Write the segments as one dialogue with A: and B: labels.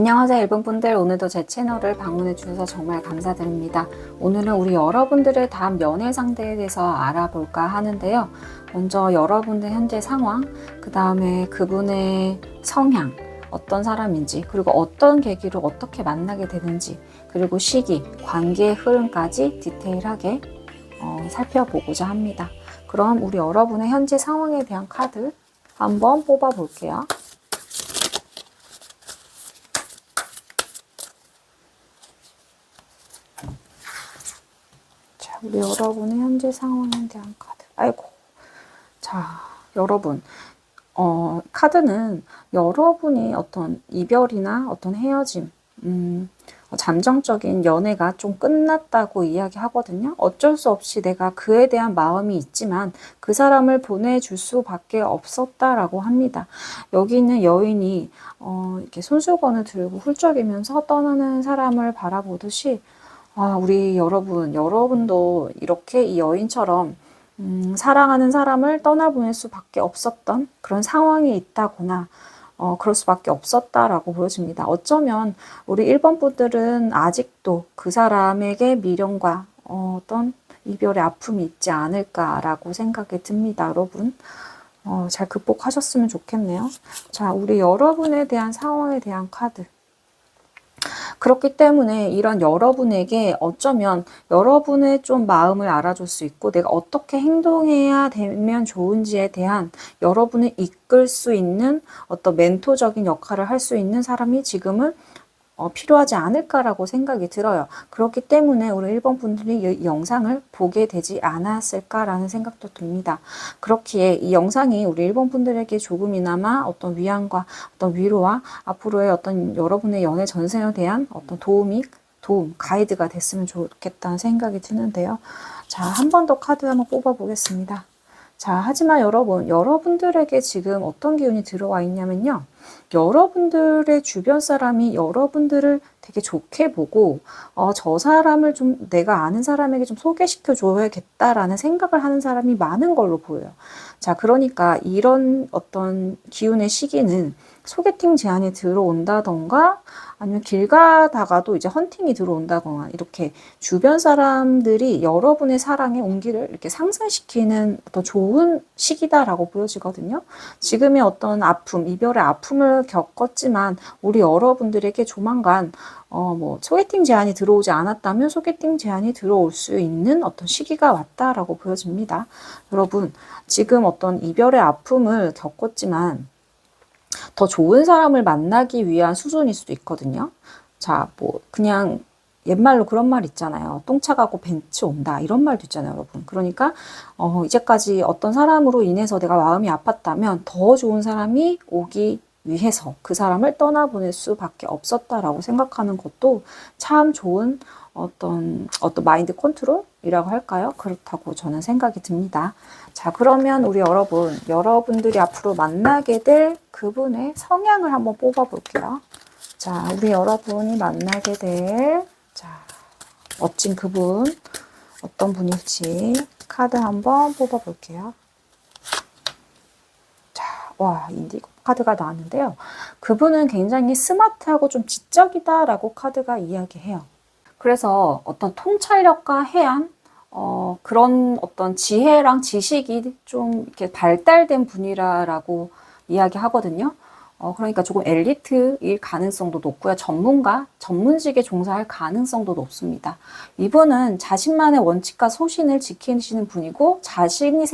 A: 안녕하세요 일본분들, 오늘도 제 채널을 방문해 주셔서 정말 감사드립니다. 오늘은 우리 여러분들의 다음 연애 상대에 대해서 알아볼까 하는데요. 먼저 여러분의 현재 상황, 그 다음에 그분의 성향, 어떤 사람인지, 그리고 어떤 계기로 어떻게 만나게 되는지, 그리고 시기, 관계의 흐름까지 디테일하게 살펴보고자 합니다. 그럼 우리 여러분의 현재 상황에 대한 카드 한번 뽑아 볼게요. 우리 여러분의 현재 상황에 대한 카드. 아이고. 자, 여러분. 카드는 여러분이 어떤 이별이나 어떤 헤어짐, 잠정적인 연애가 좀 끝났다고 이야기하거든요. 어쩔 수 없이 내가 그에 대한 마음이 있지만 그 사람을 보내줄 수밖에 없었다라고 합니다. 여기 있는 여인이 이렇게 손수건을 들고 훌쩍이면서 떠나는 사람을 바라보듯이 우리 여러분도 이렇게 이 여인처럼 사랑하는 사람을 떠나보낼 수밖에 없었던 그런 상황이 있다거나 그럴 수밖에 없었다라고 보여집니다. 어쩌면 우리 1번 분들은 아직도 그 사람에게 미련과 어떤 이별의 아픔이 있지 않을까라고 생각이 듭니다, 여러분. 잘 극복하셨으면 좋겠네요. 자, 우리 여러분에 대한 상황에 대한 카드. 그렇기 때문에 이런 여러분에게 어쩌면 여러분의 좀 마음을 알아줄 수 있고 내가 어떻게 행동해야 되면 좋은지에 대한 여러분을 이끌 수 있는 어떤 멘토적인 역할을 할 수 있는 사람이 지금은 필요하지 않을까라고 생각이 들어요. 그렇기 때문에 우리 1번 분들이 이 영상을 보게 되지 않았을까라는 생각도 듭니다. 그렇기에 이 영상이 우리 1번 분들에게 조금이나마 어떤 위안과 어떤 위로와 앞으로의 어떤 여러분의 연애 전생에 대한 어떤 도움, 가이드가 됐으면 좋겠다는 생각이 드는데요. 자, 한 번 더 카드 한번 뽑아 보겠습니다. 자, 하지만 여러분들에게 지금 어떤 기운이 들어와 있냐면요. 여러분들의 주변 사람이 여러분들을 되게 좋게 보고, 저 사람을 좀 내가 아는 사람에게 좀 소개시켜 줘야겠다라는 생각을 하는 사람이 많은 걸로 보여요. 자, 그러니까 이런 어떤 기운의 시기는 소개팅 제안이 들어온다던가 아니면 길 가다가도 이제 헌팅이 들어온다거나 이렇게 주변 사람들이 여러분의 사랑의 온기를 이렇게 상승시키는 어떤 좋은 시기다라고 보여지거든요. 지금의 어떤 아픔, 이별의 아픔을 겪었지만 우리 여러분들에게 조만간 소개팅 제안이 들어오지 않았다면 소개팅 제안이 들어올 수 있는 어떤 시기가 왔다라고 보여집니다. 여러분, 지금 어떤 이별의 아픔을 겪었지만 더 좋은 사람을 만나기 위한 수순일 수도 있거든요. 자, 그냥 옛말로 그런 말 있잖아요. 똥차 가고 벤츠 온다. 이런 말도 있잖아요, 여러분. 그러니까, 이제까지 어떤 사람으로 인해서 내가 마음이 아팠다면 더 좋은 사람이 오기 위해서 그 사람을 떠나보낼 수밖에 없었다라고 생각하는 것도 참 좋은 어떤 마인드 컨트롤이라고 할까요? 그렇다고 저는 생각이 듭니다. 자, 그러면 우리 여러분들이 앞으로 만나게 될 그분의 성향을 한번 뽑아 볼게요. 자, 우리 여러분이 만나게 될, 멋진 그분, 어떤 분일지 카드 한번 뽑아 볼게요. 자, 와, 인디고 카드가 나왔는데요. 그분은 굉장히 스마트하고 좀 지적이다라고 카드가 이야기해요. 그래서 어떤 통찰력과 해안, 그런 어떤 지혜랑 지식이 좀 이렇게 발달된 분이라고 이야기하거든요. 그러니까 조금 엘리트일 가능성도 높고요. 전문직에 종사할 가능성도 높습니다. 이분은 자신만의 원칙과 소신을 지키시는 분이고 자신이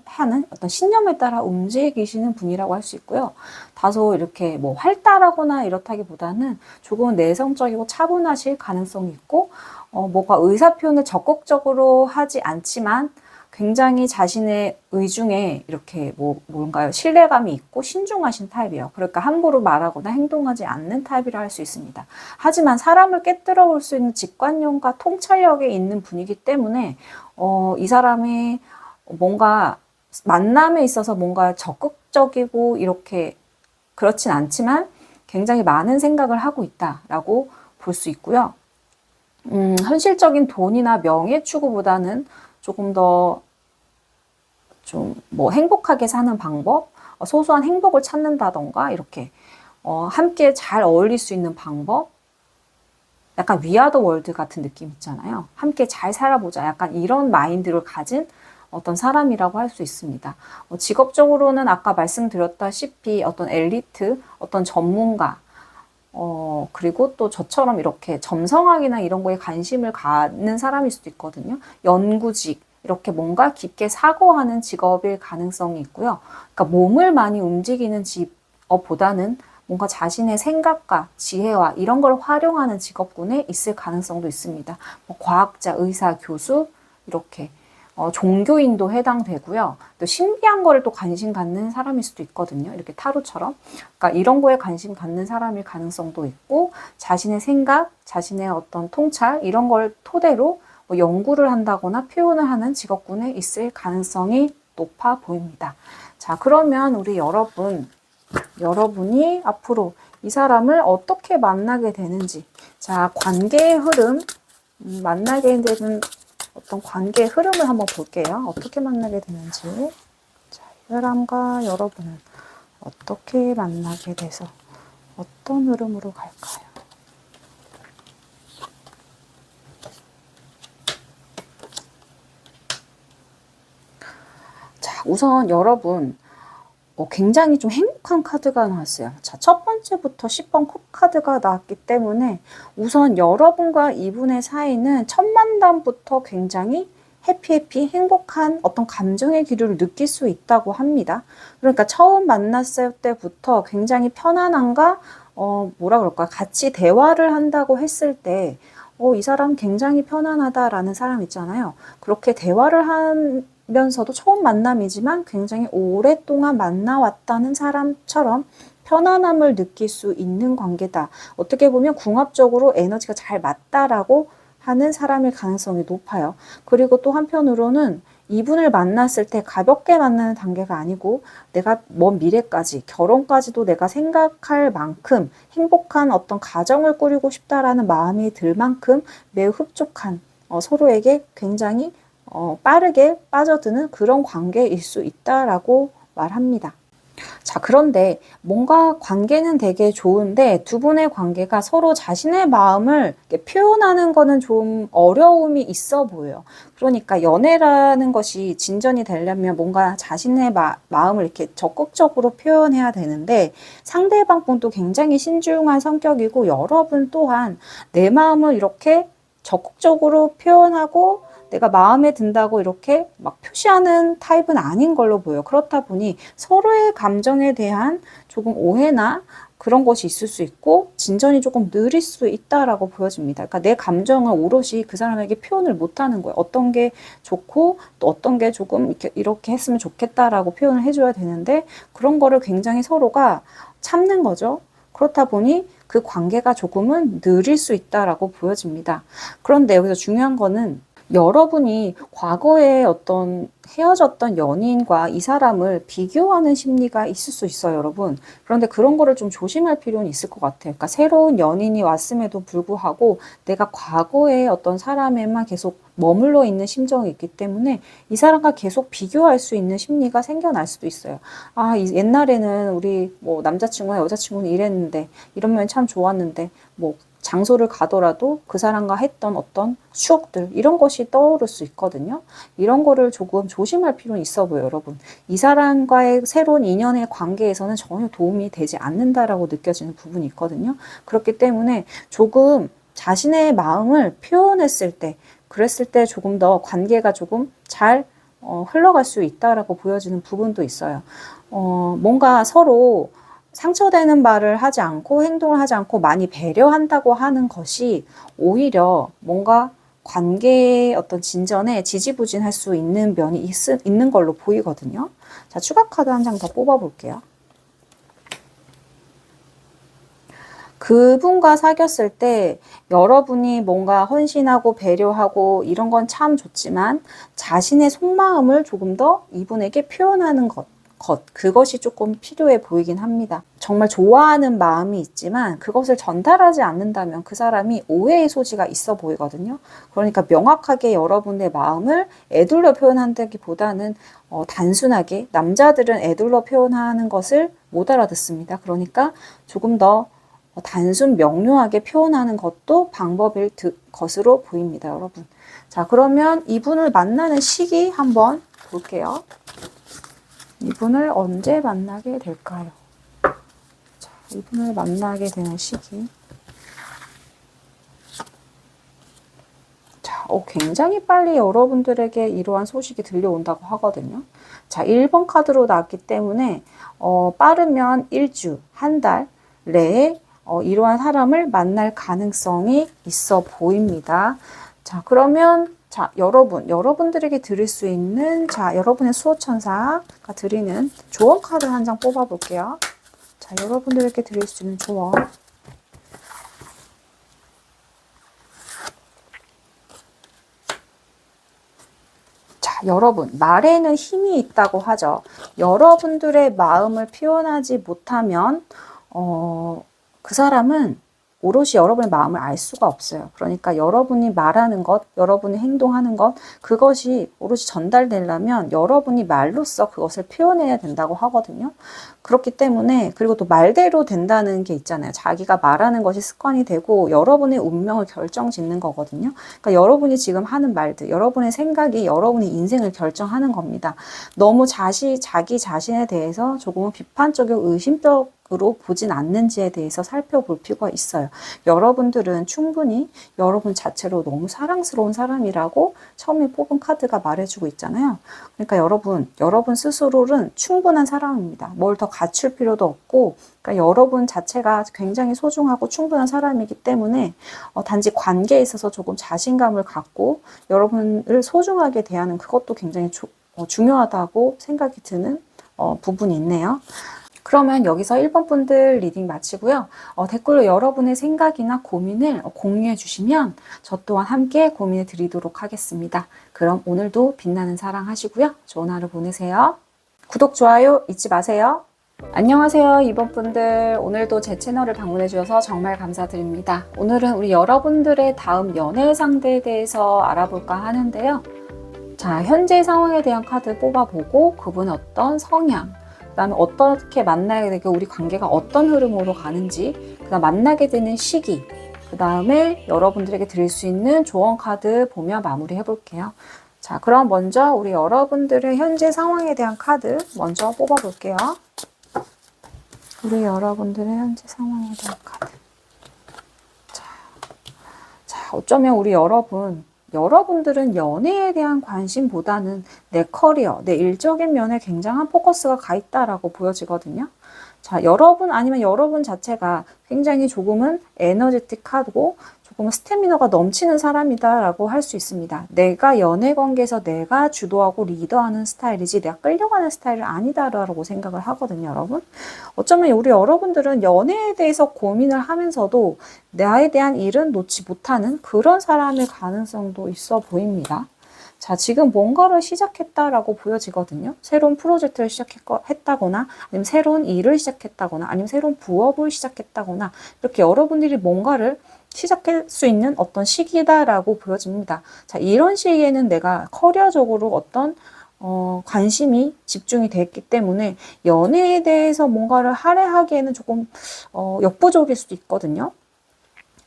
A: 하는 어떤 신념에 따라 움직이시는 분이라고 할 수 있고요. 다소 이렇게 활달하거나 이렇다기보다는 조금 내성적이고 차분하실 가능성이 있고, 뭐가 의사표현을 적극적으로 하지 않지만 굉장히 자신의 의중에 이렇게 뭔가요? 신뢰감이 있고 신중하신 타입이에요. 그러니까 함부로 말하거나 행동하지 않는 타입이라 할 수 있습니다. 하지만 사람을 깨뜨려 볼 수 있는 직관력과 통찰력이 있는 분이기 때문에 이 사람이 뭔가 만남에 있어서 뭔가 적극적이고 이렇게 그렇진 않지만 굉장히 많은 생각을 하고 있다라고 볼 수 있고요. 현실적인 돈이나 명예 추구보다는 조금 더 좀 행복하게 사는 방법, 소소한 행복을 찾는다던가 이렇게 함께 잘 어울릴 수 있는 방법, 약간 위아더 월드 같은 느낌 있잖아요. 함께 잘 살아보자. 약간 이런 마인드를 가진 어떤 사람이라고 할 수 있습니다. 직업적으로는 아까 말씀드렸다시피 어떤 엘리트, 어떤 전문가, 그리고 또 저처럼 이렇게 점성학이나 이런 거에 관심을 갖는 사람일 수도 있거든요. 연구직, 이렇게 뭔가 깊게 사고하는 직업일 가능성이 있고요. 그러니까 몸을 많이 움직이는 직업보다는 뭔가 자신의 생각과 지혜와 이런 걸 활용하는 직업군에 있을 가능성도 있습니다. 뭐 과학자, 의사, 교수, 이렇게. 종교인도 해당되고요. 또 신비한 거를 또 관심 갖는 사람일 수도 있거든요. 이렇게 타로처럼. 그러니까 이런 거에 관심 갖는 사람일 가능성도 있고, 자신의 생각, 자신의 어떤 통찰, 이런 걸 토대로 뭐 연구를 한다거나 표현을 하는 직업군에 있을 가능성이 높아 보입니다. 자, 그러면 우리 여러분이 앞으로 이 사람을 어떻게 만나게 되는지, 자, 관계의 흐름, 만나게 되는 어떤 관계의 흐름을 한번 볼게요. 어떻게 만나게 되는지. 자, 이 사람과 여러분은 어떻게 만나게 돼서 어떤 흐름으로 갈까요? 자, 우선 여러분, 굉장히 좀 행복한 카드가 나왔어요. 자, 첫 번째부터 10번 컵 카드가 나왔기 때문에 우선 여러분과 이분의 사이는 첫 만남부터 굉장히 해피 행복한 어떤 감정의 기류를 느낄 수 있다고 합니다. 그러니까 처음 만났을 때부터 굉장히 편안함과 뭐라 그럴까, 같이 대화를 한다고 했을 때 이 사람 굉장히 편안하다라는 사람 있잖아요. 그렇게 대화를 하면서도 처음 만남이지만 굉장히 오랫동안 만나왔다는 사람처럼 편안함을 느낄 수 있는 관계다. 어떻게 보면 궁합적으로 에너지가 잘 맞다라고 하는 사람일 가능성이 높아요. 그리고 또 한편으로는 이분을 만났을 때 가볍게 만나는 단계가 아니고 내가 먼 미래까지, 결혼까지도 내가 생각할 만큼 행복한 어떤 가정을 꾸리고 싶다라는 마음이 들 만큼 매우 흡족한, 서로에게 굉장히 빠르게 빠져드는 그런 관계일 수 있다라고 말합니다. 자, 그런데 뭔가 관계는 되게 좋은데 두 분의 관계가 서로 자신의 마음을 표현하는 거는 좀 어려움이 있어 보여요. 그러니까 연애라는 것이 진전이 되려면 뭔가 자신의 마음을 이렇게 적극적으로 표현해야 되는데 상대방 분도 굉장히 신중한 성격이고 여러분 또한 내 마음을 이렇게 적극적으로 표현하고 내가 마음에 든다고 이렇게 막 표시하는 타입은 아닌 걸로 보여요. 그렇다 보니 서로의 감정에 대한 조금 오해나 그런 것이 있을 수 있고 진전이 조금 느릴 수 있다라고 보여집니다. 그러니까 내 감정을 오롯이 그 사람에게 표현을 못하는 거예요. 어떤 게 좋고 또 어떤 게 조금 이렇게 했으면 좋겠다라고 표현을 해줘야 되는데 그런 거를 굉장히 서로가 참는 거죠. 그렇다 보니 그 관계가 조금은 느릴 수 있다라고 보여집니다. 그런데 여기서 중요한 거는 여러분이 과거에 어떤 헤어졌던 연인과 이 사람을 비교하는 심리가 있을 수 있어요, 여러분. 그런데 그런 거를 좀 조심할 필요는 있을 것 같아요. 그러니까 새로운 연인이 왔음에도 불구하고 내가 과거에 어떤 사람에만 계속 머물러 있는 심정이 있기 때문에 이 사람과 계속 비교할 수 있는 심리가 생겨날 수도 있어요. 아, 옛날에는 우리 뭐 남자친구나 여자친구는 이랬는데, 이러면 참 좋았는데, 뭐 장소를 가더라도 그 사람과 했던 어떤 추억들 이런 것이 떠오를 수 있거든요. 이런 거를 조금 조심할 필요는 있어 보여요, 여러분. 이 사람과의 새로운 인연의 관계에서는 전혀 도움이 되지 않는다라고 느껴지는 부분이 있거든요. 그렇기 때문에 조금 자신의 마음을 표현했을 때, 그랬을 때 조금 더 관계가 조금 잘 흘러갈 수 있다라고 보여지는 부분도 있어요. 뭔가 서로 상처되는 말을 하지 않고 행동을 하지 않고 많이 배려한다고 하는 것이 오히려 뭔가 관계의 어떤 진전에 지지부진할 수 있는 면이 있는 걸로 보이거든요. 자, 추가 카드 한 장 더 뽑아볼게요. 그분과 사귀었을 때 여러분이 뭔가 헌신하고 배려하고 이런 건 참 좋지만 자신의 속마음을 조금 더 이분에게 표현하는 그것이 조금 필요해 보이긴 합니다. 정말 좋아하는 마음이 있지만 그것을 전달하지 않는다면 그 사람이 오해의 소지가 있어 보이거든요. 그러니까 명확하게 여러분의 마음을 애둘러 표현한다기보다는 단순하게 남자들은 애둘러 표현하는 것을 못 알아듣습니다. 그러니까 조금 더 단순 명료하게 표현하는 것도 방법일 것으로 보입니다, 여러분. 자, 그러면 이분을 만나는 시기 한번 볼게요. 이분을 언제 만나게 될까요? 자, 이분을 만나게 되는 시기. 자, 굉장히 빨리 여러분들에게 이러한 소식이 들려온다고 하거든요. 자, 1번 카드로 나왔기 때문에 빠르면 1주, 한 달 내에 이러한 사람을 만날 가능성이 있어 보입니다. 자, 그러면 자, 여러분들에게 드릴 수 있는 여러분의 수호천사가 드리는 조언 카드 한 장 뽑아 볼게요. 자, 여러분들에게 드릴 수 있는 조언. 자, 여러분, 말에는 힘이 있다고 하죠. 여러분들의 마음을 표현하지 못하면 그 사람은 오롯이 여러분의 마음을 알 수가 없어요. 그러니까 여러분이 말하는 것, 여러분이 행동하는 것, 그것이 오롯이 전달되려면 여러분이 말로써 그것을 표현해야 된다고 하거든요. 그렇기 때문에, 그리고 또 말대로 된다는 게 있잖아요. 자기가 말하는 것이 습관이 되고 여러분의 운명을 결정짓는 거거든요. 그러니까 여러분이 지금 하는 말들, 여러분의 생각이 여러분의 인생을 결정하는 겁니다. 너무 자기 자신에 대해서 조금은 비판적이고 의심적으로 보진 않는지에 대해서 살펴볼 필요가 있어요. 여러분들은 충분히 여러분 자체로 너무 사랑스러운 사람이라고 처음에 뽑은 카드가 말해주고 있잖아요. 그러니까 여러분 스스로는 충분한 사람입니다. 뭘 더 갖출 필요도 없고, 그러니까 여러분 자체가 굉장히 소중하고 충분한 사람이기 때문에 단지 관계에 있어서 조금 자신감을 갖고 여러분을 소중하게 대하는 그것도 굉장히 중요하다고 생각이 드는 부분이 있네요. 그러면 여기서 1번 분들 리딩 마치고요. 댓글로 여러분의 생각이나 고민을 공유해 주시면 저 또한 함께 고민해 드리도록 하겠습니다. 그럼 오늘도 빛나는 사랑 하시고요. 좋은 하루 보내세요. 구독, 좋아요 잊지 마세요. 안녕하세요, 2번 분들. 오늘도 제 채널을 방문해 주셔서 정말 감사드립니다. 오늘은 우리 여러분들의 다음 연애 상대에 대해서 알아볼까 하는데요. 자, 현재 상황에 대한 카드 뽑아보고 그분의 어떤 성향, 그 다음에 어떻게 만나게 되고 우리 관계가 어떤 흐름으로 가는지, 그 다음 만나게 되는 시기, 그 다음에 여러분들에게 드릴 수 있는 조언 카드 보며 마무리 해볼게요. 자, 그럼 먼저 우리 여러분들의 현재 상황에 대한 카드 먼저 뽑아볼게요. 우리 여러분들의 현재 상황에 대한 카드. 자, 어쩌면 우리 여러분들은 연애에 대한 관심보다는 내 커리어, 내 일적인 면에 굉장한 포커스가 가 있다라고 보여지거든요. 자, 아니면 여러분 자체가 굉장히 조금은 에너제틱하고 조금은 스태미너가 넘치는 사람이다라고 할 수 있습니다. 내가 연애 관계에서 내가 주도하고 리더하는 스타일이지 내가 끌려가는 스타일은 아니다라고 생각을 하거든요, 여러분. 어쩌면 우리 여러분들은 연애에 대해서 고민을 하면서도 나에 대한 일은 놓지 못하는 그런 사람의 가능성도 있어 보입니다. 자, 지금 뭔가를 시작했다라고 보여지거든요. 새로운 프로젝트를 시작했다거나, 아니면 새로운 일을 시작했다거나, 아니면 새로운 부업을 시작했다거나, 이렇게 여러분들이 뭔가를 시작할 수 있는 어떤 시기다라고 보여집니다. 자, 이런 시기에는 내가 커리어적으로 어떤 관심이 집중이 됐기 때문에 연애에 대해서 뭔가를 할애하기에는 조금 역부족일 수도 있거든요.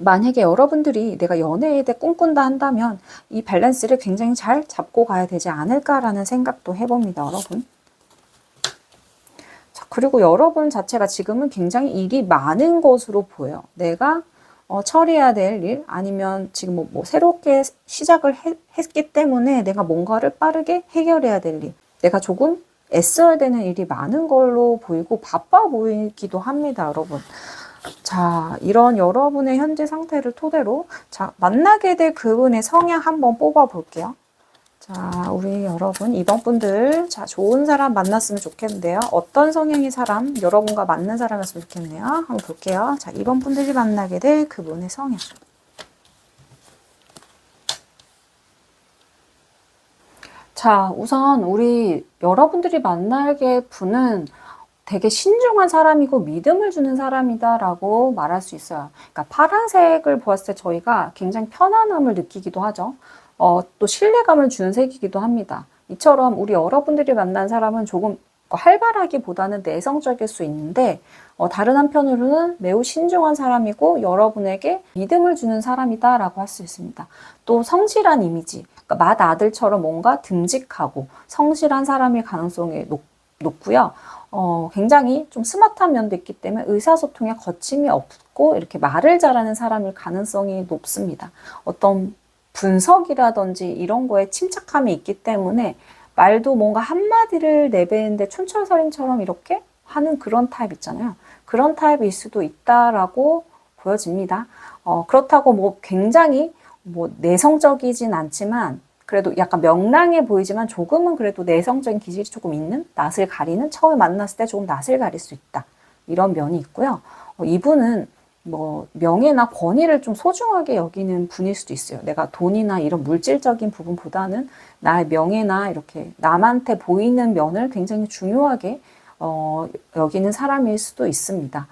A: 만약에 여러분들이 내가 연애에 대해 꿈꾼다 한다면 이 밸런스를 굉장히 잘 잡고 가야 되지 않을까라는 생각도 해봅니다, 여러분. 자, 그리고 여러분 자체가 지금은 굉장히 일이 많은 것으로 보여요. 내가 처리해야 될 일, 아니면 지금 뭐 새롭게 시작을 했기 때문에 내가 뭔가를 빠르게 해결해야 될 일, 내가 조금 애써야 되는 일이 많은 걸로 보이고 바빠 보이기도 합니다, 여러분. 자, 이런 여러분의 현재 상태를 토대로 자, 만나게 될 그분의 성향 한번 뽑아 볼게요. 자, 우리 여러분, 2번 분들, 자, 좋은 사람 만났으면 좋겠는데요. 어떤 성향의 사람, 여러분과 맞는 사람이었으면 좋겠네요. 한번 볼게요. 자, 2번 분들이 만나게 될 그분의 성향. 자, 우선 우리 여러분들이 만나게 분은 되게 신중한 사람이고 믿음을 주는 사람이다라고 말할 수 있어요. 그러니까 파란색을 보았을 때 저희가 굉장히 편안함을 느끼기도 하죠. 또 신뢰감을 주는 색이기도 합니다. 이처럼 우리 여러분들이 만난 사람은 조금 활발하기보다는 내성적일 수 있는데 다른 한편으로는 매우 신중한 사람이고 여러분에게 믿음을 주는 사람이다라고 할 수 있습니다. 또 성실한 이미지, 그러니까 맏아들처럼 뭔가 듬직하고 성실한 사람일 가능성이 높고요. 굉장히 좀 스마트한 면도 있기 때문에 의사소통에 거침이 없고 이렇게 말을 잘하는 사람일 가능성이 높습니다. 어떤 분석이라든지 이런 거에 침착함이 있기 때문에 말도 뭔가 한마디를 내뱉는데 촌철살인처럼 이렇게 하는 그런 타입 있잖아요. 그런 타입일 수도 있다라고 보여집니다. 그렇다고 뭐 굉장히 뭐 내성적이진 않지만 그래도 약간 명랑해 보이지만 조금은 그래도 내성적인 기질이 조금 있는, 낯을 가리는, 처음 만났을 때 조금 낯을 가릴 수 있다. 이런 면이 있고요. 이분은 뭐 명예나 권위를 좀 소중하게 여기는 분일 수도 있어요. 내가 돈이나 이런 물질적인 부분보다는 나의 명예나 이렇게 남한테 보이는 면을 굉장히 중요하게 여기는 사람일 수도 있습니다.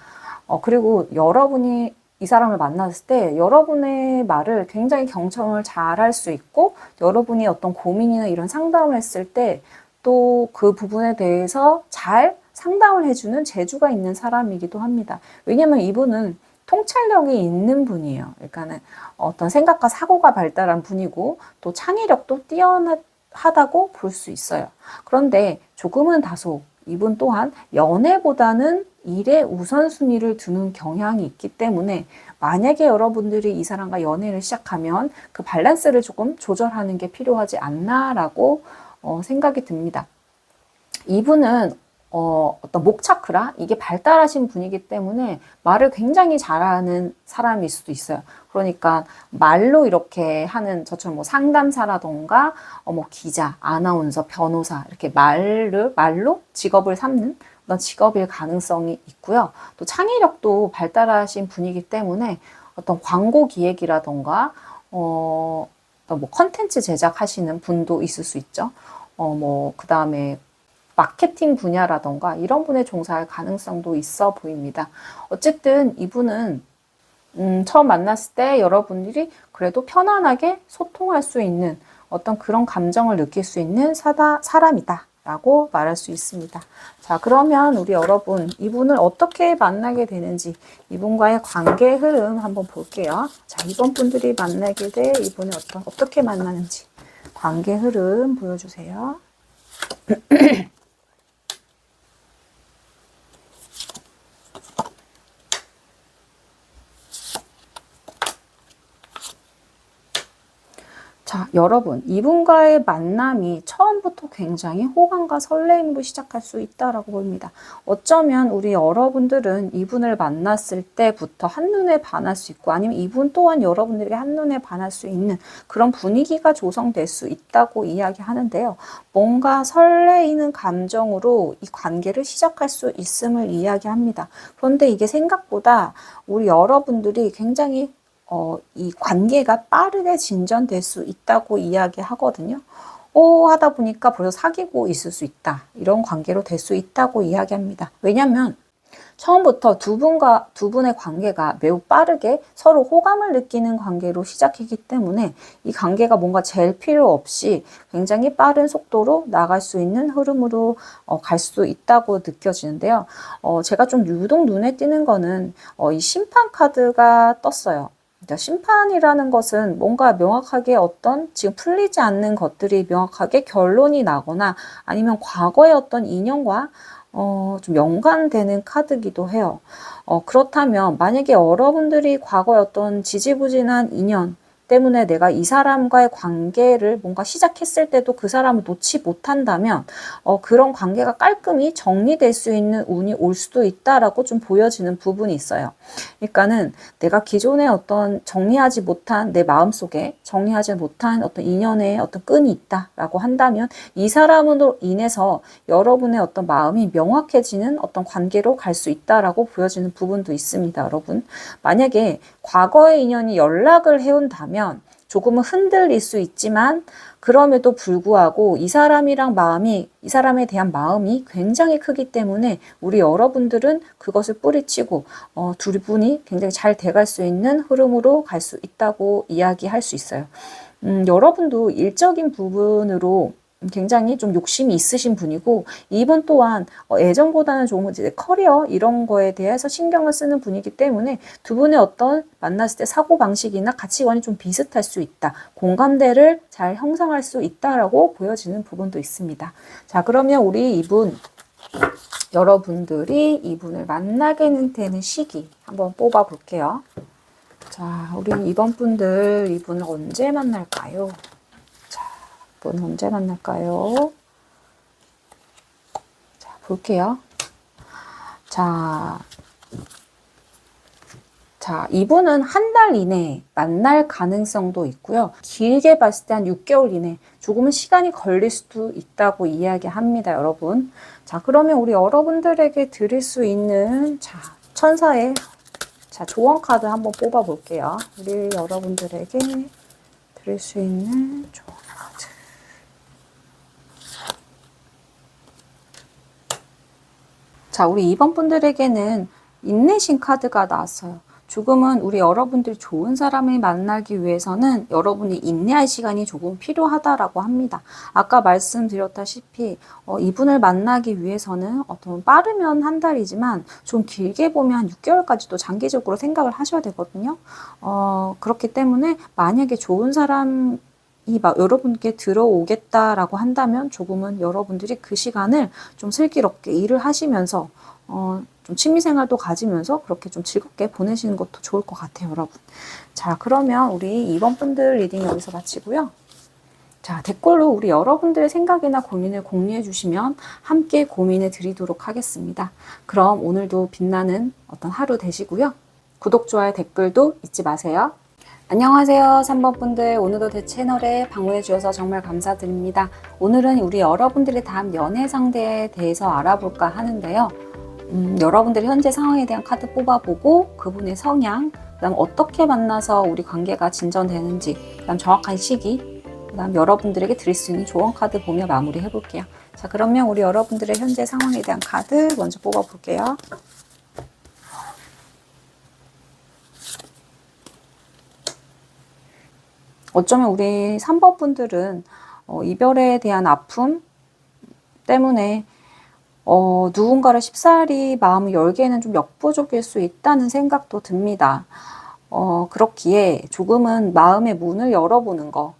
A: 그리고 여러분이 이 사람을 만났을 때 여러분의 말을 굉장히 경청을 잘 할 수 있고 여러분이 어떤 고민이나 이런 상담을 했을 때 또 그 부분에 대해서 잘 상담을 해주는 재주가 있는 사람이기도 합니다. 왜냐면 이분은 통찰력이 있는 분이에요. 그러니까는 어떤 생각과 사고가 발달한 분이고 또 창의력도 뛰어나다고 볼 수 있어요. 그런데 조금은 다소 이분 또한 연애보다는 일에 우선순위를 두는 경향이 있기 때문에 만약에 여러분들이 이 사람과 연애를 시작하면 그 밸런스를 조금 조절하는 게 필요하지 않나라고 생각이 듭니다. 이분은 어떤 목 차크라 이게 발달하신 분이기 때문에 말을 굉장히 잘하는 사람일 수도 있어요. 그러니까 말로 이렇게 하는 저처럼 뭐 상담사라던가 뭐 기자, 아나운서, 변호사 이렇게 말로 직업을 삼는 어떤 직업일 가능성이 있고요. 또 창의력도 발달하신 분이기 때문에 어떤 광고 기획이라던가 뭐 컨텐츠 제작하시는 분도 있을 수 있죠. 뭐 그다음에 마케팅 분야라던가 이런 분에 종사할 가능성도 있어 보입니다. 어쨌든 이분은 처음 만났을 때 여러분들이 그래도 편안하게 소통할 수 있는 어떤 그런 감정을 느낄 수 있는 사람이다 라고 말할 수 있습니다. 자, 그러면 우리 여러분 이분을 어떻게 만나게 되는지 이분과의 관계 흐름 한번 볼게요. 자, 이번 분들이 만나게 돼 이분을 어떻게 만나는지 관계 흐름 보여주세요. 자, 여러분, 이분과의 만남이 처음부터 굉장히 호감과 설레임으로 시작할 수 있다라고 봅니다. 어쩌면 우리 여러분들은 이분을 만났을 때부터 한눈에 반할 수 있고 아니면 이분 또한 여러분들에게 한눈에 반할 수 있는 그런 분위기가 조성될 수 있다고 이야기하는데요. 뭔가 설레이는 감정으로 이 관계를 시작할 수 있음을 이야기합니다. 그런데 이게 생각보다 우리 여러분들이 굉장히 이 관계가 빠르게 진전될 수 있다고 이야기하거든요. 하다 보니까 벌써 사귀고 있을 수 있다. 이런 관계로 될 수 있다고 이야기합니다. 왜냐면 처음부터 두 분의 관계가 매우 빠르게 서로 호감을 느끼는 관계로 시작했기 때문에 이 관계가 뭔가 잴 필요 없이 굉장히 빠른 속도로 나갈 수 있는 흐름으로 갈 수 있다고 느껴지는데요. 제가 좀 유독 눈에 띄는 거는 이 심판 카드가 떴어요. 심판이라는 것은 뭔가 명확하게 어떤 지금 풀리지 않는 것들이 명확하게 결론이 나거나 아니면 과거의 어떤 인연과 좀 연관되는 카드기도 해요. 그렇다면 만약에 여러분들이 과거의 어떤 지지부진한 인연 때문에 내가 이 사람과의 관계를 뭔가 시작했을 때도 그 사람을 놓지 못한다면 그런 관계가 깔끔히 정리될 수 있는 운이 올 수도 있다라고 좀 보여지는 부분이 있어요. 그러니까는 내가 기존에 어떤 정리하지 못한 내 마음속에 정리하지 못한 어떤 인연의 어떤 끈이 있다라고 한다면 이 사람으로 인해서 여러분의 어떤 마음이 명확해지는 어떤 관계로 갈 수 있다라고 보여지는 부분도 있습니다, 여러분. 만약에 과거의 인연이 연락을 해온다면 조금은 흔들릴 수 있지만 그럼에도 불구하고 이 사람에 대한 마음이 굉장히 크기 때문에 우리 여러분들은 그것을 뿌리치고 두 분이 굉장히 잘 돼갈 수 있는 흐름으로 갈 수 있다고 이야기할 수 있어요. 여러분도 일적인 부분으로 굉장히 좀 욕심이 있으신 분이고, 이분 또한 애정보다는 조금 이제 커리어 이런 거에 대해서 신경을 쓰는 분이기 때문에 두 분의 어떤 만났을 때 사고방식이나 가치관이 좀 비슷할 수 있다. 공감대를 잘 형성할 수 있다라고 보여지는 부분도 있습니다. 자, 그러면 우리 여러분들이 이분을 만나게 되는 시기 한번 뽑아 볼게요. 자, 우리 이번 분들 이분을 언제 만날까요? 자, 이분 언제 만날까요? 자, 볼게요. 자, 이분은 한 달 이내에 만날 가능성도 있고요. 길게 봤을 때 한 6개월 이내 조금은 시간이 걸릴 수도 있다고 이야기합니다, 여러분. 자, 그러면 우리 여러분들에게 드릴 수 있는 천사의 조언 카드 한번 뽑아 볼게요. 우리 여러분들에게 드릴 수 있는 조언 카드. 자, 우리 2번 분들에게는 인내심 카드가 나왔어요. 조금은 우리 여러분들이 좋은 사람을 만나기 위해서는 여러분이 인내할 시간이 조금 필요하다라고 합니다. 아까 말씀드렸다시피 이분을 만나기 위해서는 어떤 빠르면 한 달이지만 좀 길게 보면 한 6개월까지도 장기적으로 생각을 하셔야 되거든요. 그렇기 때문에 만약에 좋은 사람 여러분께 들어오겠다라고 한다면 조금은 여러분들이 그 시간을 좀 슬기롭게 일을 하시면서 좀 취미생활도 가지면서 그렇게 좀 즐겁게 보내시는 것도 좋을 것 같아요, 여러분. 자, 그러면 우리 2번 분들 리딩 여기서 마치고요. 자, 댓글로 우리 여러분들의 생각이나 고민을 공유해 주시면 함께 고민해 드리도록 하겠습니다. 그럼 오늘도 빛나는 어떤 하루 되시고요. 구독, 좋아요, 댓글도 잊지 마세요. 안녕하세요, 3번 분들. 오늘도 제 채널에 방문해 주셔서 정말 감사드립니다. 오늘은 우리 여러분들의 다음 연애 상대에 대해서 알아볼까 하는데요. 여러분들의 현재 상황에 대한 카드 뽑아보고 그분의 성향, 그다음 어떻게 만나서 우리 관계가 진전되는지, 그다음 정확한 시기, 그다음 여러분들에게 드릴 수 있는 조언 카드 보며 마무리 해볼게요. 자, 그러면 우리 여러분들의 현재 상황에 대한 카드 먼저 뽑아볼게요. 어쩌면 우리 3번 분들은 이별에 대한 아픔 때문에 누군가를 쉽사리 마음을 열기에는 좀 역부족일 수 있다는 생각도 듭니다. 그렇기에 조금은 마음의 문을 열어보는 거.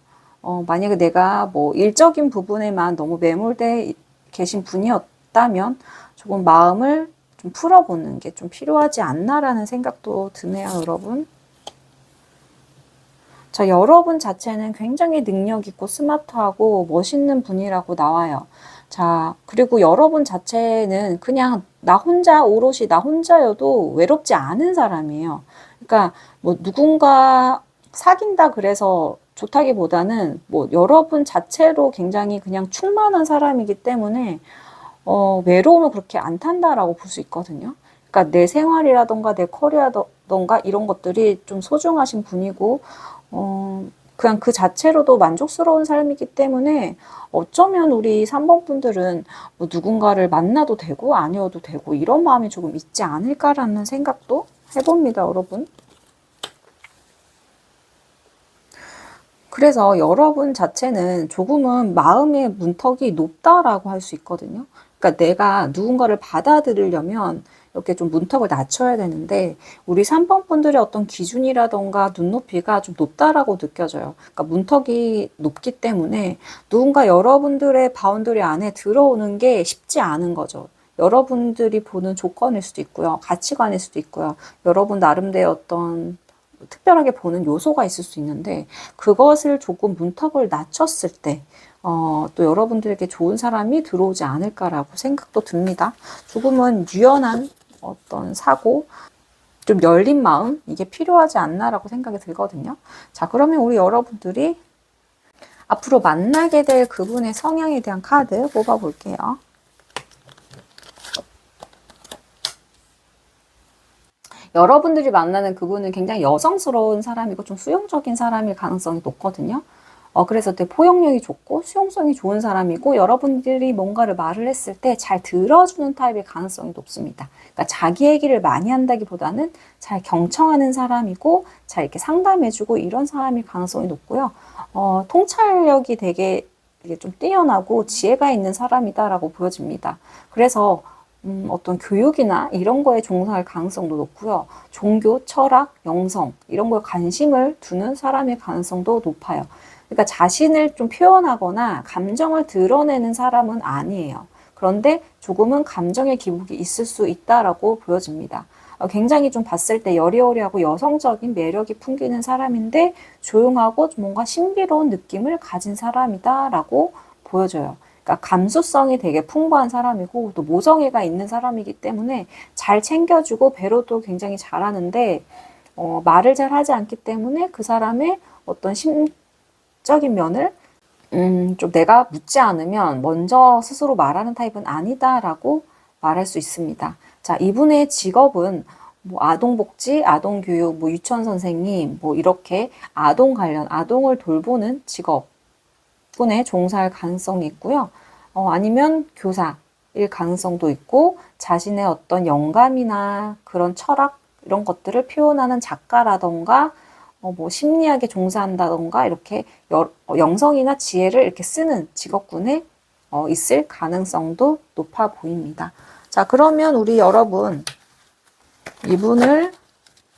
A: 만약에 내가 뭐 일적인 부분에만 너무 매몰돼 계신 분이었다면 조금 마음을 좀 풀어보는 게 좀 필요하지 않나라는 생각도 드네요, 여러분. 자, 여러분 자체는 굉장히 능력 있고 스마트하고 멋있는 분이라고 나와요. 자, 그리고 여러분 자체는 그냥 나 혼자, 오롯이 나 혼자여도 외롭지 않은 사람이에요. 그러니까 뭐 누군가 사귄다 그래서 좋다기보다는 뭐 여러분 자체로 굉장히 그냥 충만한 사람이기 때문에 외로움을 그렇게 안 탄다라고 볼 수 있거든요. 그러니까 내 생활이라던가 내 커리어라던가 이런 것들이 좀 소중하신 분이고 그냥 그 자체로도 만족스러운 삶이기 때문에 어쩌면 우리 3번 분들은 뭐 누군가를 만나도 되고 아니어도 되고 이런 마음이 조금 있지 않을까라는 생각도 해봅니다, 여러분. 그래서 여러분 자체는 조금은 마음의 문턱이 높다라고 할 수 있거든요. 그러니까 내가 누군가를 받아들이려면 이렇게 좀 문턱을 낮춰야 되는데 우리 3번 분들의 어떤 기준이라던가 눈높이가 좀 높다라고 느껴져요. 그러니까 문턱이 높기 때문에 누군가 여러분들의 바운더리 안에 들어오는 게 쉽지 않은 거죠. 여러분들이 보는 조건일 수도 있고요. 가치관일 수도 있고요. 여러분 나름대의 어떤 특별하게 보는 요소가 있을 수 있는데 그것을 조금 문턱을 낮췄을 때 또 여러분들에게 좋은 사람이 들어오지 않을까라고 생각도 듭니다. 조금은 유연한 어떤 사고, 좀 열린 마음 이게 필요하지 않나라고 생각이 들거든요. 자, 그러면 우리 여러분들이 앞으로 만나게 될 그분의 성향에 대한 카드 뽑아볼게요. 여러분들이 만나는 그분은 굉장히 여성스러운 사람이고 좀 수용적인 사람일 가능성이 높거든요. 그래서 되게 포용력이 좋고 수용성이 좋은 사람이고 여러분들이 뭔가를 말을 했을 때 잘 들어주는 타입일 가능성이 높습니다. 그러니까 자기 얘기를 많이 한다기보다는 잘 경청하는 사람이고 잘 이렇게 상담해주고 이런 사람일 가능성이 높고요. 통찰력이 되게 되게 좀 뛰어나고 지혜가 있는 사람이다라고 보여집니다. 그래서 어떤 교육이나 이런 거에 종사할 가능성도 높고요. 종교, 철학, 영성 이런 거에 관심을 두는 사람의 가능성도 높아요. 그러니까 자신을 좀 표현하거나 감정을 드러내는 사람은 아니에요. 그런데 조금은 감정의 기복이 있을 수 있다라고 보여집니다. 굉장히 좀 봤을 때 여리여리하고 여성적인 매력이 풍기는 사람인데 조용하고 좀 뭔가 신비로운 느낌을 가진 사람이다라고 보여져요. 그러니까 감수성이 되게 풍부한 사람이고 또 모성애가 있는 사람이기 때문에 잘 챙겨주고 배려도 굉장히 잘하는데 말을 잘 하지 않기 때문에 그 사람의 어떤 심적인 면을 좀 내가 묻지 않으면 먼저 스스로 말하는 타입은 아니다라고 말할 수 있습니다. 자, 이분의 직업은 뭐 아동복지, 아동교육, 뭐 유치원 선생님, 뭐 이렇게 아동 관련, 아동을 돌보는 직업군에 종사할 가능성이 있고요. 아니면 교사일 가능성도 있고, 자신의 어떤 영감이나 그런 철학, 이런 것들을 표현하는 작가라던가, 뭐 심리학에 종사한다던가, 이렇게 영성이나 지혜를 이렇게 쓰는 직업군에 있을 가능성도 높아 보입니다. 자, 그러면 우리 여러분, 이분을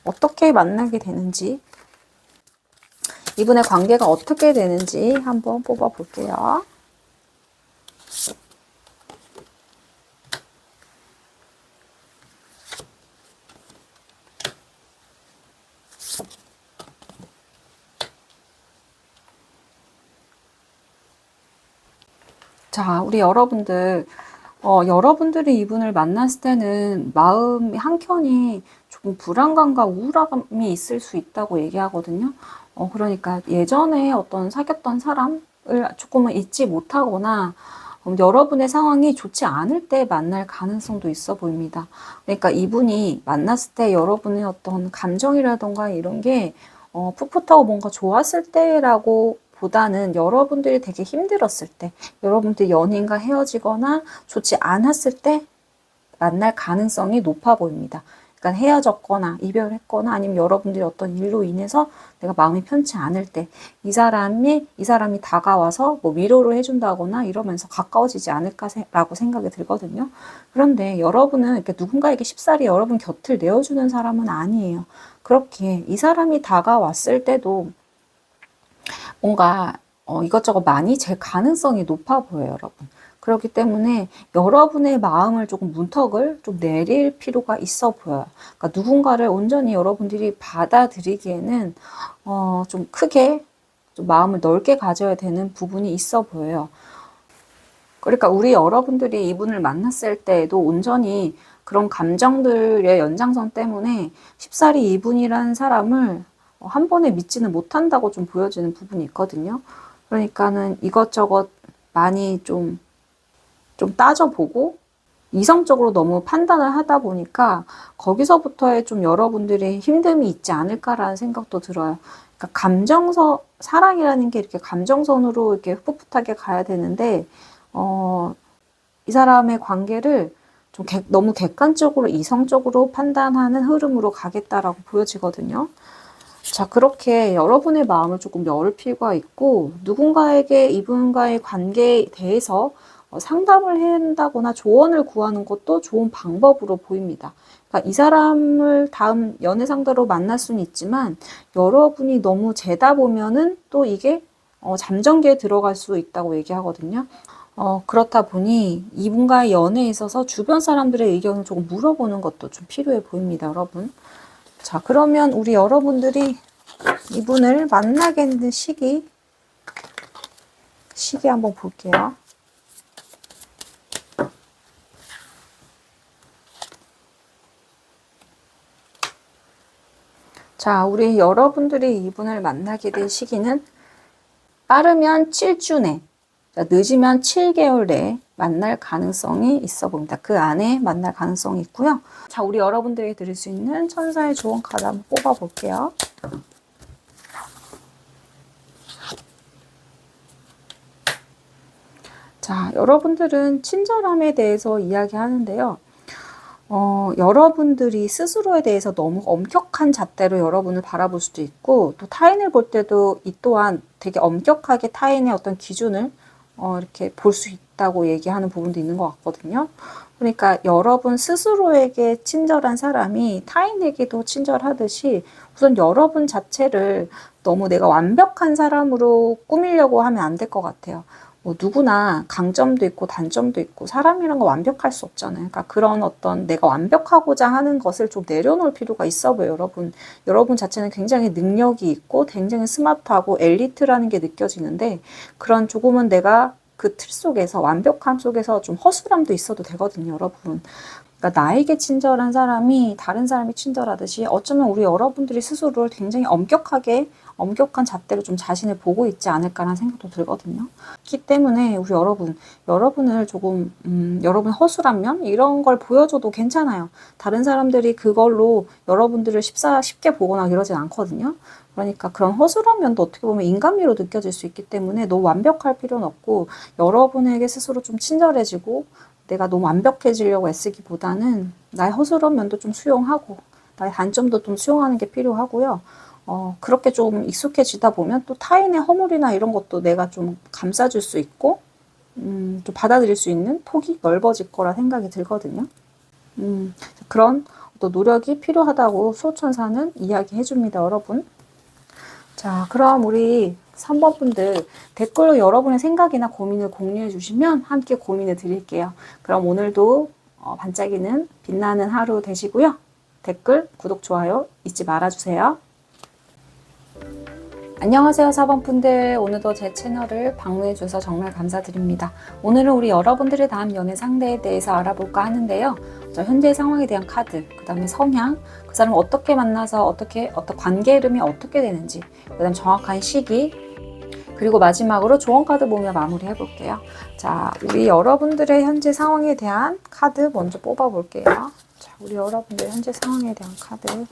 A: 어떻게 만나게 되는지, 이분의 관계가 어떻게 되는지 한번 뽑아 볼게요. 자, 우리 여러분들, 여러분들이 이분을 만났을 때는 마음 한켠이 조금 불안감과 우울함이 있을 수 있다고 얘기하거든요. 그러니까 예전에 어떤 사귀었던 사람을 조금은 잊지 못하거나 여러분의 상황이 좋지 않을 때 만날 가능성도 있어 보입니다. 그러니까 이분이 만났을 때 여러분의 어떤 감정이라던가 이런 게 풋풋하고 뭔가 좋았을 때라고 보다는 여러분들이 되게 힘들었을 때, 여러분들이 연인과 헤어지거나 좋지 않았을 때 만날 가능성이 높아 보입니다. 그러니까 헤어졌거나 이별했거나 아니면 여러분들이 어떤 일로 인해서 내가 마음이 편치 않을 때 이 사람이 다가와서 뭐 위로를 해준다거나 이러면서 가까워지지 않을까라고 생각이 들거든요. 그런데 여러분은 이렇게 누군가에게 쉽사리 여러분 곁을 내어주는 사람은 아니에요. 그렇게 이 사람이 다가왔을 때도 뭔가 이것저것 많이 제 가능성이 높아 보여요, 여러분. 그렇기 때문에 여러분의 마음을 조금 문턱을 좀 내릴 필요가 있어 보여요. 그러니까 누군가를 온전히 여러분들이 받아들이기에는 좀 크게 좀 마음을 넓게 가져야 되는 부분이 있어 보여요. 그러니까 우리 여러분들이 이분을 만났을 때에도 온전히 그런 감정들의 연장선 때문에 쉽사리 이분이라는 사람을 한 번에 믿지는 못한다고 좀 보여지는 부분이 있거든요. 그러니까는 이것저것 많이 좀 따져보고 이성적으로 너무 판단을 하다 보니까 거기서부터의 좀 여러분들의 힘듦이 있지 않을까라는 생각도 들어요. 그러니까 사랑이라는 게 이렇게 감정선으로 이렇게 풋풋하게 가야 되는데, 이 사람의 관계를 좀 너무 객관적으로 이성적으로 판단하는 흐름으로 가겠다라고 보여지거든요. 자, 그렇게 여러분의 마음을 조금 열 필요가 있고, 누군가에게 이분과의 관계에 대해서 상담을 한다거나 조언을 구하는 것도 좋은 방법으로 보입니다. 그러니까 이 사람을 다음 연애 상대로 만날 수는 있지만, 여러분이 너무 재다 보면은 또 이게 잠정기에 들어갈 수 있다고 얘기하거든요. 그렇다 보니 이분과의 연애에 있어서 주변 사람들의 의견을 조금 물어보는 것도 좀 필요해 보입니다, 여러분. 자, 그러면 우리 여러분들이 이분을 만나게 되는 시기 한번 볼게요. 자, 우리 여러분들이 이분을 만나게 될 시기는 빠르면 7주 내, 늦으면 7개월 내에 만날 가능성이 있어 봅니다. 그 안에 만날 가능성이 있고요. 자, 우리 여러분들이 드릴 수 있는 천사의 조언 카드 한번 뽑아 볼게요. 자, 여러분들은 친절함에 대해서 이야기하는데요. 여러분들이 스스로에 대해서 너무 엄격한 잣대로 여러분을 바라볼 수도 있고, 또 타인을 볼 때도 이 또한 되게 엄격하게 타인의 어떤 기준을 이렇게 볼 수 있다고 얘기하는 부분도 있는 것 같거든요. 그러니까 여러분 스스로에게 친절한 사람이 타인에게도 친절하듯이 우선 여러분 자체를 너무 내가 완벽한 사람으로 꾸미려고 하면 안 될 것 같아요. 뭐 누구나 강점도 있고 단점도 있고 사람이란 거 완벽할 수 없잖아요. 그러니까 그런 어떤 내가 완벽하고자 하는 것을 좀 내려놓을 필요가 있어 보여요, 여러분. 여러분 자체는 굉장히 능력이 있고 굉장히 스마트하고 엘리트라는 게 느껴지는데 그런 조금은 내가 그 틀 속에서 완벽함 속에서 좀 허술함도 있어도 되거든요, 여러분. 그러니까 나에게 친절한 사람이 다른 사람이 친절하듯이 어쩌면 우리 여러분들이 스스로를 굉장히 엄격한 잣대로 좀 자신을 보고 있지 않을까라는 생각도 들거든요. 그렇기 때문에 우리 여러분을 조금 여러분 허술한 면 이런 걸 보여줘도 괜찮아요. 다른 사람들이 그걸로 여러분들을 쉽게 보거나 이러진 않거든요. 그러니까 그런 허술한 면도 어떻게 보면 인간미로 느껴질 수 있기 때문에 너무 완벽할 필요는 없고 여러분에게 스스로 좀 친절해지고 내가 너무 완벽해지려고 애쓰기보다는 나의 허술한 면도 좀 수용하고 나의 단점도 좀 수용하는 게 필요하고요. 그렇게 좀 익숙해지다 보면 또 타인의 허물이나 이런 것도 내가 좀 감싸줄 수 있고 좀 받아들일 수 있는 폭이 넓어질 거라 생각이 들거든요. 그런 어떤 노력이 필요하다고 수호천사는 이야기해 줍니다, 여러분. 자, 그럼 우리 3번 분들 댓글로 여러분의 생각이나 고민을 공유해 주시면 함께 고민해 드릴게요. 그럼 오늘도 반짝이는 빛나는 하루 되시고요. 댓글, 구독, 좋아요 잊지 말아주세요. 안녕하세요, 4번 분들. 오늘도 제 채널을 방문해 주셔서 정말 감사드립니다. 오늘은 우리 여러분들의 다음 연애 상대에 대해서 알아볼까 하는데요. 현재 상황에 대한 카드, 그 다음에 성향, 그 사람을 어떻게 만나서 어떤 관계 이름이 어떻게 되는지, 그 다음 정확한 시기, 그리고 마지막으로 조언 카드 보며 마무리 해볼게요. 자, 우리 여러분들의 현재 상황에 대한 카드 먼저 뽑아볼게요. 자, 우리 여러분들의 현재 상황에 대한 카드.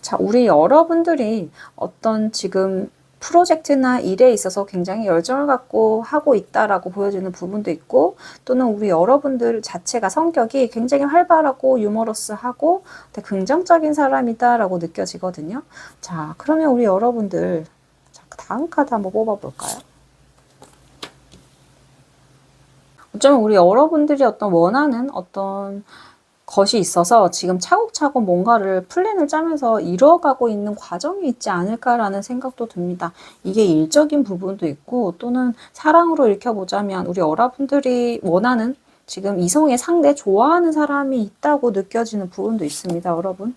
A: 자, 우리 여러분들이 어떤 지금 프로젝트나 일에 있어서 굉장히 열정을 갖고 하고 있다라고 보여지는 부분도 있고 또는 우리 여러분들 자체가 성격이 굉장히 활발하고 유머러스하고 되게 긍정적인 사람이다라고 느껴지거든요. 자, 그러면 우리 여러분들 자, 다음 카드 한번 뽑아볼까요? 어쩌면 우리 여러분들이 원하는 어떤 것이 있어서 지금 차곡차곡 뭔가를 플랜을 짜면서 이뤄가고 있는 과정이 있지 않을까라는 생각도 듭니다. 이게 일적인 부분도 있고 또는 사랑으로 읽혀보자면 우리 여러분들이 원하는 지금 이성의 상대 좋아하는 사람이 있다고 느껴지는 부분도 있습니다, 여러분.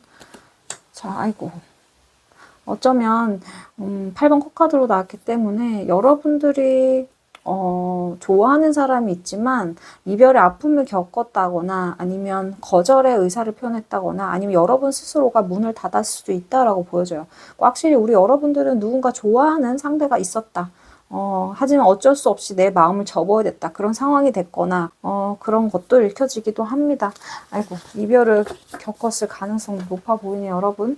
A: 자, 아이고. 어쩌면 8번 코카드로 나왔기 때문에 여러분들이 좋아하는 사람이 있지만 이별의 아픔을 겪었다거나 아니면 거절의 의사를 표현했다거나 아니면 여러분 스스로가 문을 닫았을 수도 있다라고 보여져요. 확실히 우리 여러분들은 누군가 좋아하는 상대가 있었다. 하지만 어쩔 수 없이 내 마음을 접어야 됐다. 그런 상황이 됐거나, 그런 것도 읽혀지기도 합니다. 아이고, 이별을 겪었을 가능성이 높아 보이네요, 여러분.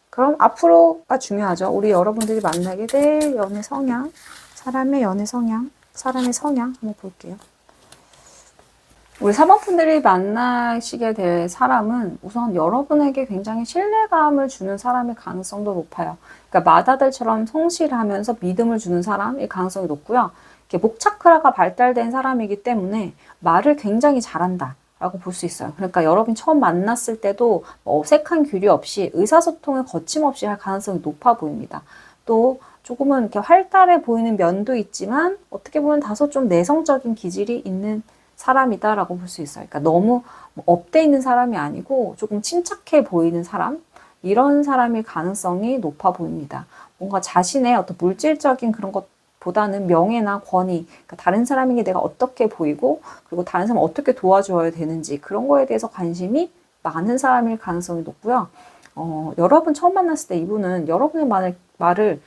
A: 그럼 앞으로가 중요하죠. 우리 여러분들이 만나게 될 연애 성향, 사람의 연애 성향. 사람의 성향 한번 볼게요. 우리 4번 분들이 만나시게 될 사람은 우선 여러분에게 굉장히 신뢰감을 주는 사람의 가능성도 높아요. 그러니까 마다들처럼 성실하면서 믿음을 주는 사람의 가능성이 높고요. 이렇게 목 차크라가 발달된 사람이기 때문에 말을 굉장히 잘한다. 라고 볼 수 있어요. 그러니까 여러분이 처음 만났을 때도 어색한 교류 없이 의사소통을 거침없이 할 가능성이 높아 보입니다. 또 조금은 이렇게 활달해 보이는 면도 있지만 어떻게 보면 다소 좀 내성적인 기질이 있는 사람이다라고 볼 수 있어요. 그러니까 너무 업돼 있는 사람이 아니고 조금 침착해 보이는 사람, 이런 사람일 가능성이 높아 보입니다. 뭔가 자신의 어떤 물질적인 그런 것보다는 명예나 권위, 그러니까 다른 사람에게 내가 어떻게 보이고 그리고 다른 사람 어떻게 도와줘야 되는지 그런 거에 대해서 관심이 많은 사람일 가능성이 높고요. 여러분 처음 만났을 때 이분은 여러분의 말을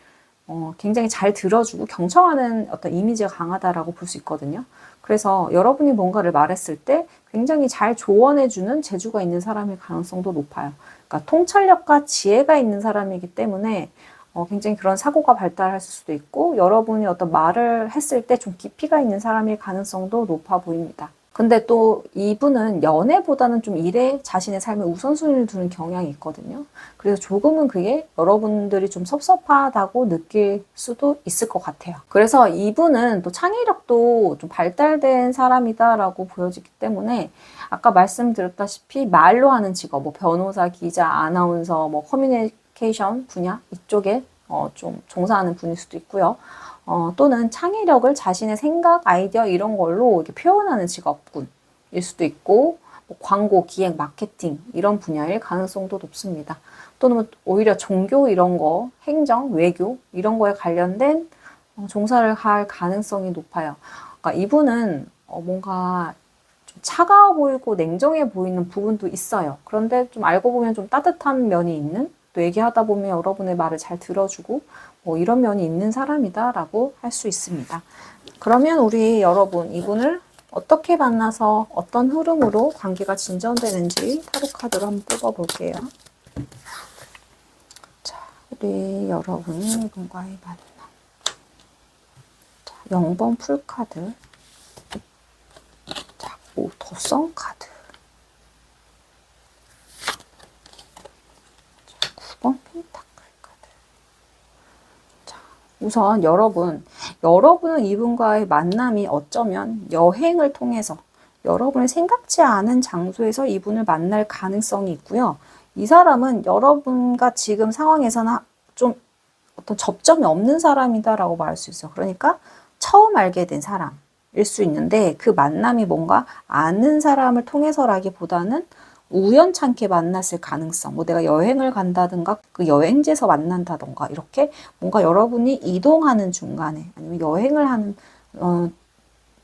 A: 굉장히 잘 들어주고 경청하는 어떤 이미지가 강하다라고 볼 수 있거든요. 그래서 여러분이 뭔가를 말했을 때 굉장히 잘 조언해주는 재주가 있는 사람일 가능성도 높아요. 그러니까 통찰력과 지혜가 있는 사람이기 때문에 굉장히 그런 사고가 발달할 수도 있고 여러분이 어떤 말을 했을 때 좀 깊이가 있는 사람일 가능성도 높아 보입니다. 근데 또 이분은 연애보다는 좀 일에 자신의 삶에 우선순위를 두는 경향이 있거든요. 그래서 조금은 그게 여러분들이 좀 섭섭하다고 느낄 수도 있을 것 같아요. 그래서 이분은 또 창의력도 좀 발달된 사람이다라고 보여지기 때문에 아까 말씀드렸다시피 말로 하는 직업, 뭐 변호사, 기자, 아나운서, 뭐 커뮤니케이션 분야 이쪽에 좀 종사하는 분일 수도 있고요. 또는 창의력을 자신의 생각, 아이디어 이런 걸로 이렇게 표현하는 직업군일 수도 있고, 뭐 광고, 기획, 마케팅 이런 분야일 가능성도 높습니다. 또는 오히려 종교 이런 거, 행정, 외교 이런 거에 관련된 종사를 할 가능성이 높아요. 그러니까 이분은 뭔가 좀 차가워 보이고 냉정해 보이는 부분도 있어요. 그런데 좀 알고 보면 좀 따뜻한 면이 있는, 또 얘기하다 보면 여러분의 말을 잘 들어주고 뭐 이런 면이 있는 사람이다라고 할 수 있습니다. 그러면 우리 여러분 이분을 어떻게 만나서 어떤 흐름으로 관계가 진전되는지 타로 카드로 한번 뽑아볼게요. 자, 우리 여러분이 이분과의 만남. 자, 0번 풀카드. 자, 도성 카드. 자, 9번 펜타클 카드. 자, 우선 여러분은 이분과의 만남이 어쩌면 여행을 통해서 여러분이 생각지 않은 장소에서 이분을 만날 가능성이 있고요. 이 사람은 여러분과 지금 상황에서는 좀 어떤 접점이 없는 사람이다라고 말할 수 있어요. 그러니까 처음 알게 된 사람일 수 있는데 그 만남이 뭔가 아는 사람을 통해서라기보다는 우연찮게 만났을 가능성, 뭐 내가 여행을 간다든가 그 여행지에서 만난다든가 이렇게 뭔가 여러분이 이동하는 중간에 아니면 여행을 하는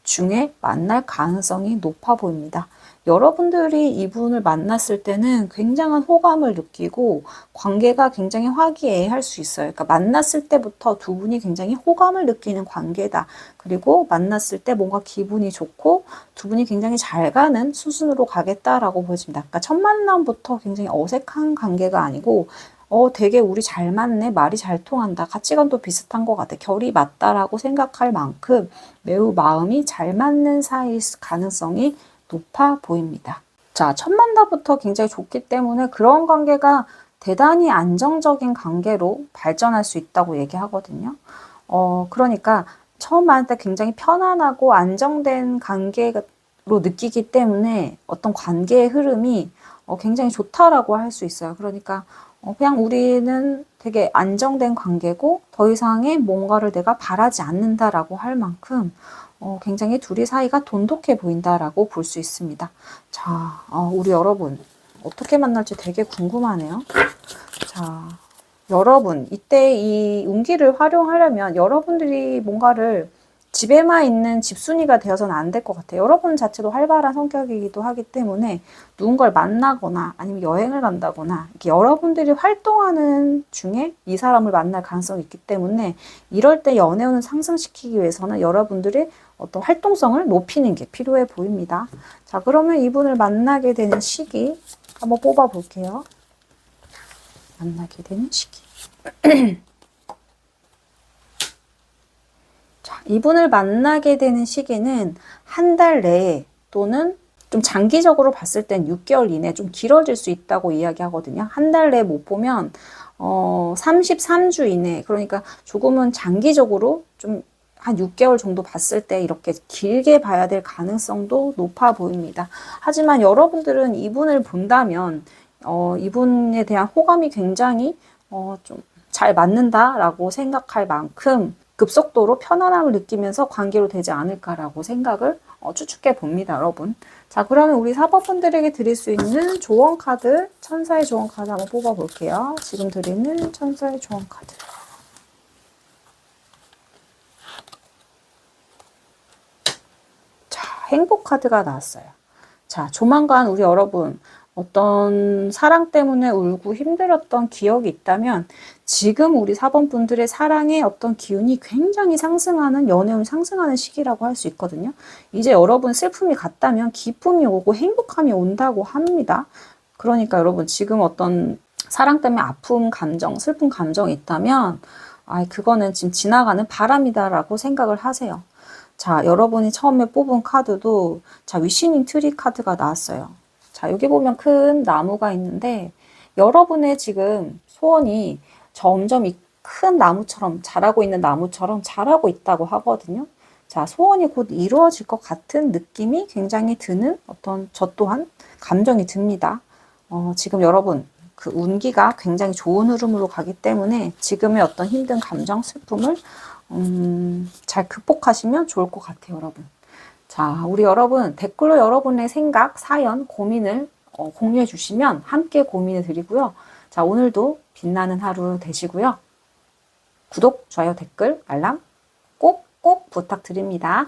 A: 중에 만날 가능성이 높아 보입니다. 여러분들이 이분을 만났을 때는 굉장한 호감을 느끼고 관계가 굉장히 화기애애할 수 있어요. 그러니까 만났을 때부터 두 분이 굉장히 호감을 느끼는 관계다. 그리고 만났을 때 뭔가 기분이 좋고 두 분이 굉장히 잘 가는 수순으로 가겠다라고 보여집니다. 그러니까 첫 만남부터 굉장히 어색한 관계가 아니고 되게 우리 잘 맞네, 말이 잘 통한다, 가치관도 비슷한 것 같아, 결이 맞다라고 생각할 만큼 매우 마음이 잘 맞는 사이일 가능성이 높아 보입니다. 자, 첫 만남부터 굉장히 좋기 때문에 그런 관계가 대단히 안정적인 관계로 발전할 수 있다고 얘기하거든요. 그러니까 처음 만날 때 굉장히 편안하고 안정된 관계로 느끼기 때문에 어떤 관계의 흐름이 굉장히 좋다라고 할 수 있어요. 그러니까 그냥 우리는 되게 안정된 관계고 더 이상의 뭔가를 내가 바라지 않는다라고 할 만큼 굉장히 둘이 사이가 돈독해 보인다라고 볼 수 있습니다. 자, 우리 여러분 어떻게 만날지 되게 궁금하네요. 자, 여러분 이때 이 운기를 활용하려면 여러분들이 뭔가를 집에만 있는 집순이가 되어서는 안 될 것 같아요. 여러분 자체도 활발한 성격이기도 하기 때문에 누군가를 만나거나 아니면 여행을 간다거나 이렇게 여러분들이 활동하는 중에 이 사람을 만날 가능성이 있기 때문에 이럴 때 연애운을 상승시키기 위해서는 여러분들이 어떤 활동성을 높이는 게 필요해 보입니다. 자, 그러면 이분을 만나게 되는 시기 한번 뽑아 볼게요. 만나게 되는 시기. 자, 이분을 만나게 되는 시기는 한 달 내에 또는 좀 장기적으로 봤을 땐 6개월 이내 좀 길어질 수 있다고 이야기하거든요. 한 달 내에 못 보면 33주 이내, 그러니까 조금은 장기적으로 좀 한 6개월 정도 봤을 때 이렇게 길게 봐야 될 가능성도 높아 보입니다. 하지만 여러분들은 이분을 본다면 이분에 대한 호감이 굉장히 좀 잘 맞는다라고 생각할 만큼 급속도로 편안함을 느끼면서 관계로 되지 않을까라고 생각을 추측해 봅니다, 여러분. 자, 그러면 우리 사법분들에게 드릴 수 있는 조언 카드, 천사의 조언 카드 한번 뽑아 볼게요. 지금 드리는 천사의 조언 카드. 자, 행복 카드가 나왔어요. 자, 조만간 우리 여러분 어떤 사랑 때문에 울고 힘들었던 기억이 있다면 지금 우리 사번분들의 사랑의 어떤 기운이 굉장히 상승하는, 연애운이 상승하는 시기라고 할 수 있거든요. 이제 여러분 슬픔이 갔다면 기쁨이 오고 행복함이 온다고 합니다. 그러니까 여러분 지금 어떤 사랑 때문에 아픔 감정, 슬픈 감정이 있다면 그거는 지금 지나가는 바람이다라고 생각을 하세요. 자, 여러분이 처음에 뽑은 카드도 자, 위시닝 트리 카드가 나왔어요. 자, 여기 보면 큰 나무가 있는데 여러분의 지금 소원이 점점 이 큰 나무처럼 자라고 있는 나무처럼 자라고 있다고 하거든요. 자, 소원이 곧 이루어질 것 같은 느낌이 굉장히 드는 어떤 저 또한 감정이 듭니다. 지금 여러분 그 운기가 굉장히 좋은 흐름으로 가기 때문에 지금의 어떤 힘든 감정, 슬픔을 잘 극복하시면 좋을 것 같아요, 여러분. 자, 우리 여러분 댓글로 여러분의 생각, 사연, 고민을 공유해 주시면 함께 고민해 드리고요. 자, 오늘도 빛나는 하루 되시고요. 구독, 좋아요, 댓글, 알람 꼭 부탁드립니다.